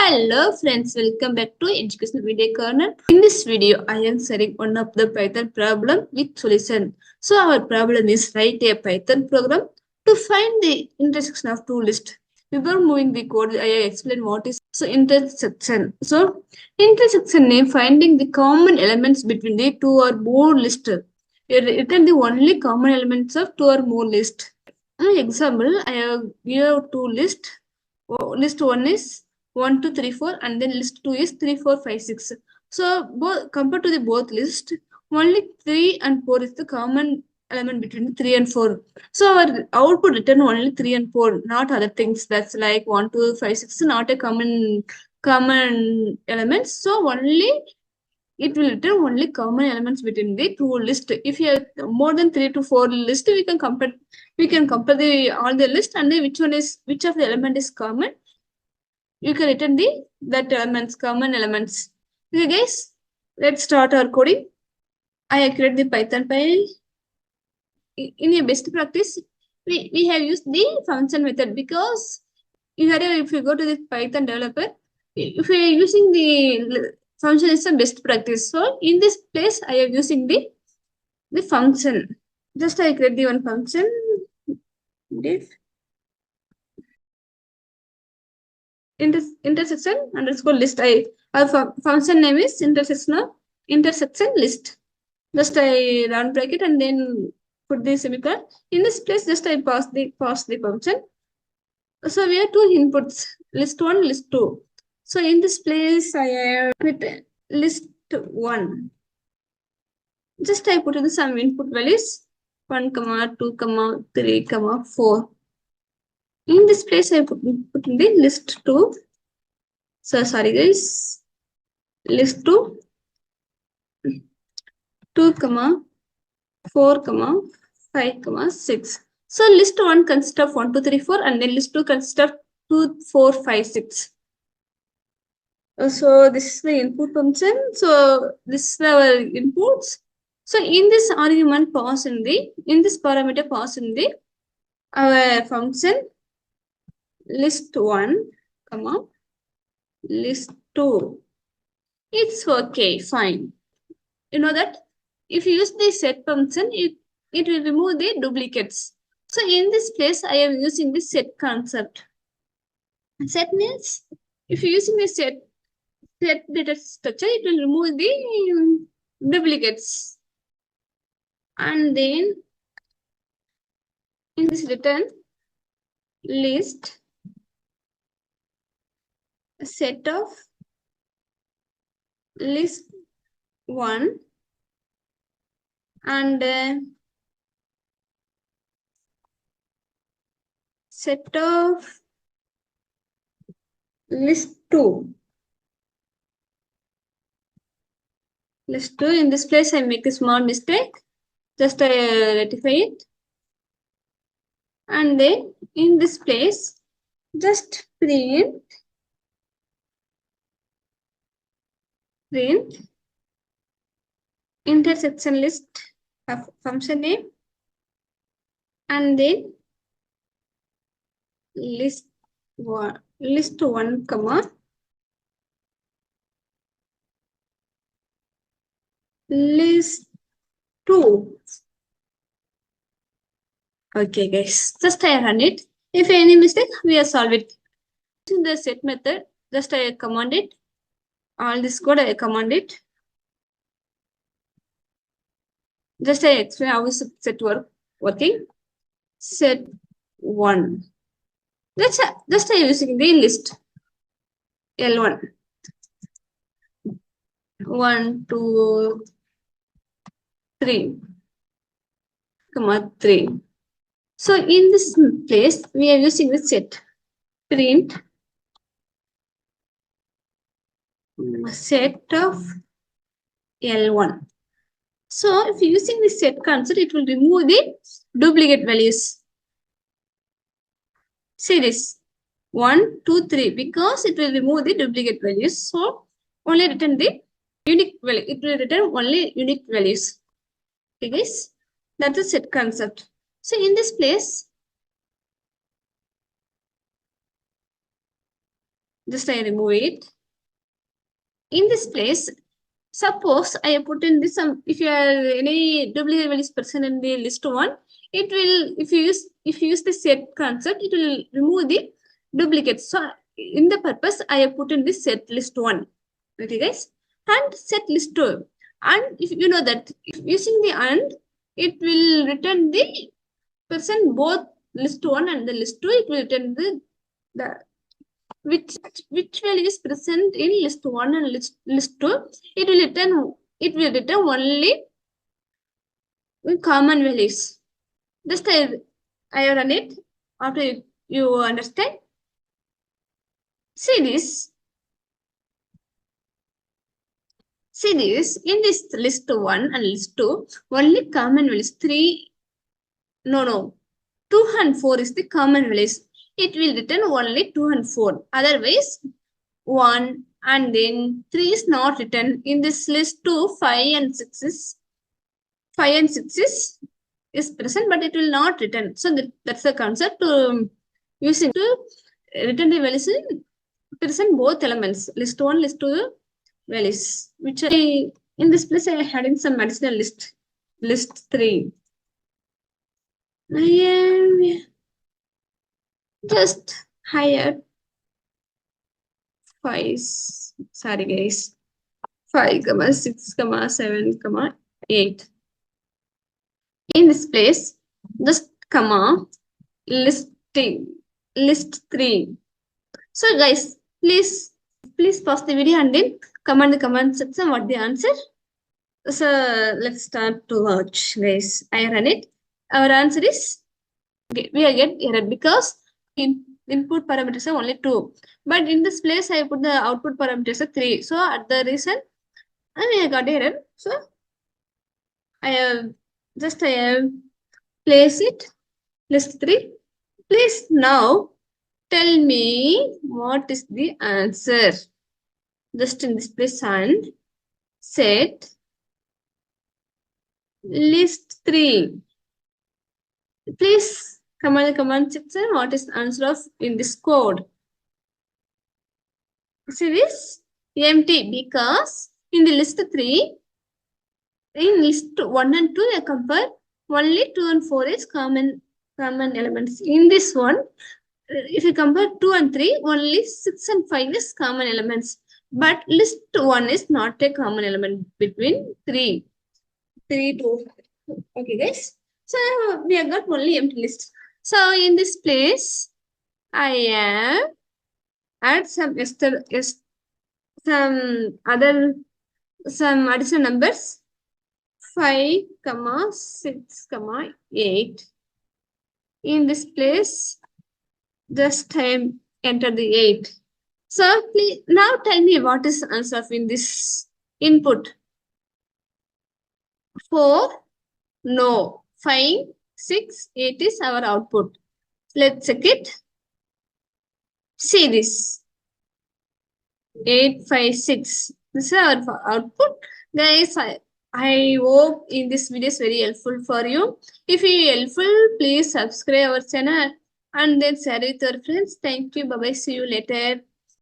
Hello friends, welcome back to Educational Video Corner. In this video, I am sharing one of the Python problem with solution. So our problem is write a Python program to find the intersection of two lists. Before moving the code, I explain what is intersection. So intersection name finding the common elements between the two or more lists. Return the only common elements of two or more lists. Example, I have here two lists. List one is 1, 2, 3, 4, and then list 2 is 3, 4, 5, 6. So both compared to the both list, only 3 and 4 is the common element between 3 and 4. So our output return only 3 and 4, not other things. That's like 1, 2, 5, 6, not a common elements. So only it will return only common elements between the two list. If you have more than 3 to 4 list, we can compare the all the list and then which of the element is common. You can return that elements, common elements. Okay, guys, let's start our coding. I create the Python file. In a best practice, we have used the function method because if you go to the Python developer, if you are using the function is a best practice. So in this place, I am using the function. Just I create the one function diff intersection underscore list. Our function name is intersection list. Just I round bracket and then put the semicolon. In this place, just I pass the function. So we have two inputs, list 1, list 2. So in this place, I have put list 1. Just I put in some input values 1, 2, 3, 4. In this place, I put in the list 2. So sorry guys, list 2, 2, 4, 5, 6. So list 1 consists of 1, 2, 3, 4, and then list 2 consists of 2, 4, 5, 6. So this is the input function. So this is our inputs. So in this argument pass in this parameter pass in our function list 1, list 2. It's okay, fine. You know that if you use the set function, it will remove the duplicates. So in this place, I am using the set concept. Set means if you're using the set data structure, it will remove the duplicates. And then in this return list a set of list 1 and set of list 2. List 2. In this place, I make a small mistake. Just I rectify it. And then in this place, just print intersection list of function name and then list 1, list 1, list 2. Okay, guys, just I run it. If any mistake, we will solve it. In the set method, just I command it. All this code I command it. Just I explain how is set working. Set 1. Just I using the list L1. 1, 2, 3, 3. So in this place, we are using the set print set of L1. So if you're using the set concept, it will remove the duplicate values. See this 1, 2, 3 because it will remove the duplicate values. So only return the unique value. It will return only unique values. Okay, guys, that's the set concept. So in this place, Just I remove it. In this place, suppose I put in this if you are any duplicate values present in the list one, it will if you use the set concept, it will remove the duplicates. So in the purpose, I have put in this set list one. Okay, guys, and set list two. And if you know that if using the and, it will return the person both list one and the list two. It will return the which value is present in list one and list two. It will return only common values. Just I run it after you understand. See this. See this, in this list 1 and list 2, only common values 3, no, 2 and 4 is the common values. It will return only 2 and 4. Otherwise, 1 and then 3 is not written. In this list 2, 5 and 6 is present, but it will not return. So that's the concept using to return the values in present both elements, list 1, list 2 values, which in this place I had in some additional list 3. I am just higher 5, sorry guys, 5, 6, 7, 8. In this place, just comma, list 3. So guys, please pause the video and then comment in the comment section what the answer. So let's start to watch, guys. I run it. Our answer is we are get error because input parameters are only 2. But in this place, I put the output parameters are 3. So at the reason, I got error. So I have place it list 3. Please now tell me what is the answer. Just in this place and set list 3. Please comment in the comment section what is the answer of in this code. See this? Empty because in the list 3, in list 1 and 2, I compare only 2 and 4 is common elements. In this one, if you compare 2 and 3, only 6 and 5 is common elements. But list 1 is not a common element between 3 to 4. Okay, guys. So we have got only empty list. So in this place, I add some additional numbers 5, 6, 8. In this place, just enter the 8. So please now tell me what is the answer in this input. 4, no. 5, 6, 8 is our output. Let's check it. See this. 8, 5, 6. This is our output. Guys, I hope in this video is very helpful for you. If it is helpful, please subscribe our channel and then share it with your friends. Thank you. Bye-bye. See you later.